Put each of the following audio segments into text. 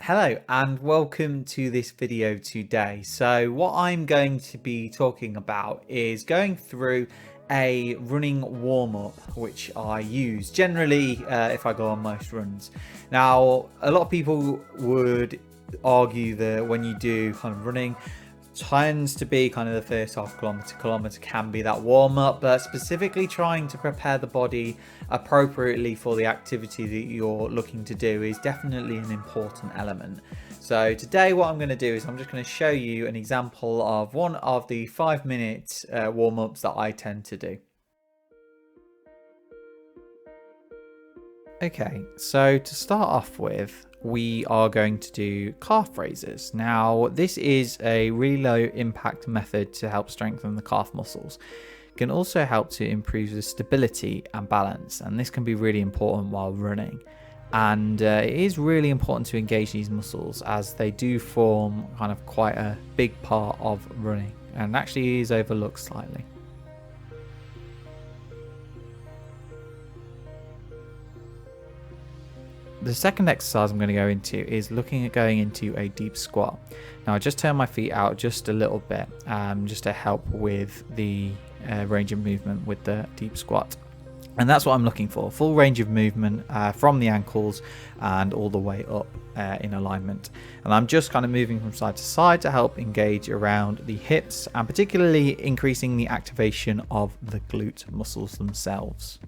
Hello and welcome to this video today. So what I'm going to be talking about is going through a running warm-up which I use generally if I go on most runs. Now a lot of people would argue that when you do kind of running tends to be kind of the first half kilometer can be that warm up, but specifically trying to prepare the body appropriately for the activity that you're looking to do is definitely an important element. So today what I'm going to do is I'm just going to show you an example of one of the 5-minute warm-ups that I tend to do. Okay, so to start off with, we are going to do calf raises. Now, this is a really low impact method to help strengthen the calf muscles. It can also help to improve the stability and balance, and this can be really important while running. And it is really important to engage these muscles as they do form kind of quite a big part of running and actually is overlooked slightly. The second exercise I'm going to go into is looking at going into a deep squat. Now I just turn my feet out just a little bit just to help with the range of movement with the deep squat. And that's what I'm looking for, full range of movement from the ankles and all the way up in alignment. And I'm just kind of moving from side to side to help engage around the hips and particularly increasing the activation of the glute muscles themselves.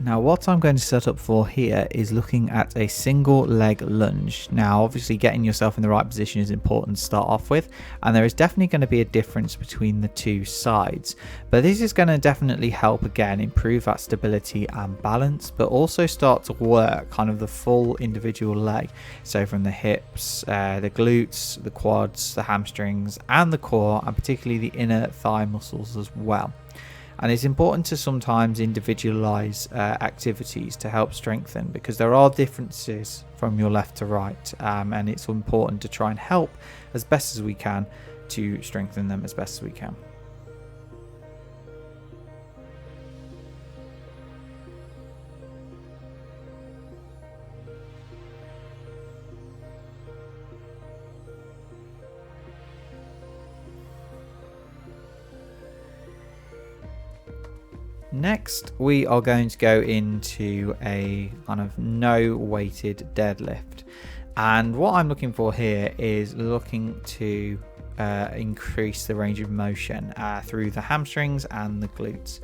Now what I'm going to set up for here is looking at a single leg lunge. Now obviously getting yourself in the right position is important to start off with, and there is definitely going to be a difference between the two sides, but this is going to definitely help again improve that stability and balance, but also start to work kind of the full individual leg, so from the hips, the glutes, the quads, the hamstrings and the core, and particularly the inner thigh muscles as well. And it's important to sometimes individualize activities to help strengthen, because there are differences from your left to right, and it's important to try and help as best as we can to strengthen them as best as we can. Next, we are going to go into a kind of no weighted deadlift. And what I'm looking for here is looking to increase the range of motion through the hamstrings and the glutes.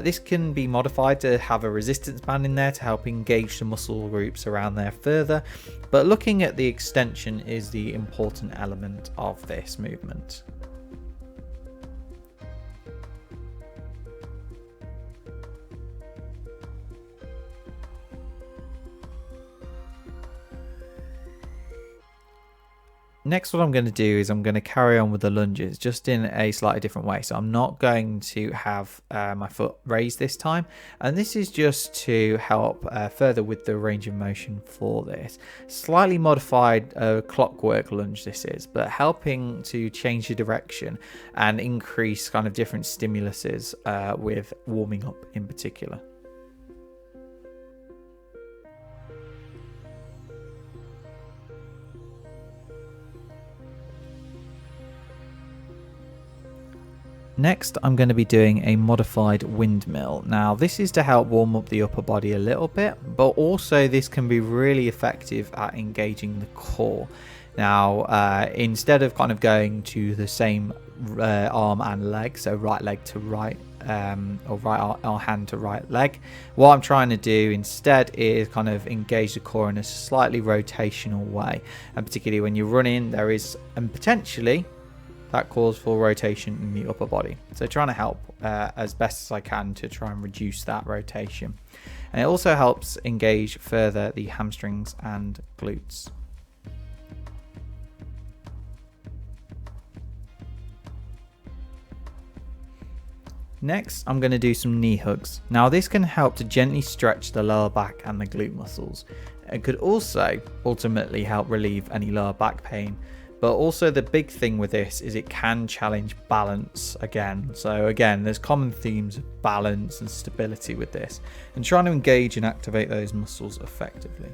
This can be modified to have a resistance band in there to help engage the muscle groups around there further. But looking at the extension is the important element of this movement. Next, what I'm going to do is I'm going to carry on with the lunges just in a slightly different way. So I'm not going to have my foot raised this time. And this is just to help further with the range of motion for this. Slightly modified clockwork lunge this is, but helping to change the direction and increase kind of different stimuluses with warming up in particular. Next, I'm going to be doing a modified windmill. Now, this is to help warm up the upper body a little bit, but also this can be really effective at engaging the core. Now, instead of kind of going to the same arm and leg, so right leg to right, or right hand to right leg, what I'm trying to do instead is kind of engage the core in a slightly rotational way. And particularly when you're running, there is, and potentially, that calls for rotation in the upper body. So trying to help as best as I can to try and reduce that rotation. And it also helps engage further the hamstrings and glutes. Next, I'm going to do some knee hugs. Now this can help to gently stretch the lower back and the glute muscles. It could also ultimately help relieve any lower back pain. But also the big thing with this is it can challenge balance again. So again, there's common themes of balance and stability with this, and trying to engage and activate those muscles effectively.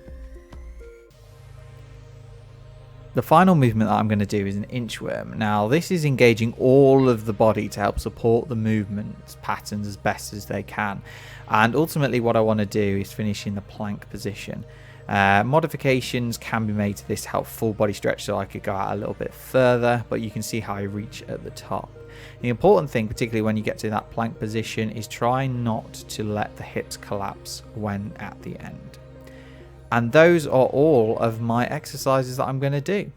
The final movement that I'm going to do is an inchworm. Now this is engaging all of the body to help support the movement patterns as best as they can. And ultimately what I want to do is finish in the plank position. Modifications can be made to this help full body stretch, so I could go out a little bit further, but you can see how I reach at the top. The important thing, particularly when you get to that plank position, is try not to let the hips collapse when at the end. And those are all of my exercises that I'm going to do.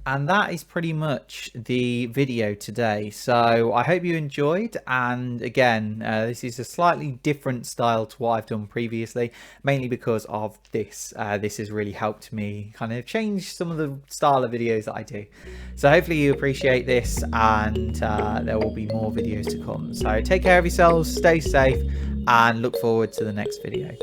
And that is pretty much the video today. So I hope you enjoyed. And again, this is a slightly different style to what I've done previously, mainly because of this. This has really helped me kind of change some of the style of videos that I do. So hopefully you appreciate this, and there will be more videos to come. So take care of yourselves, stay safe, and look forward to the next video.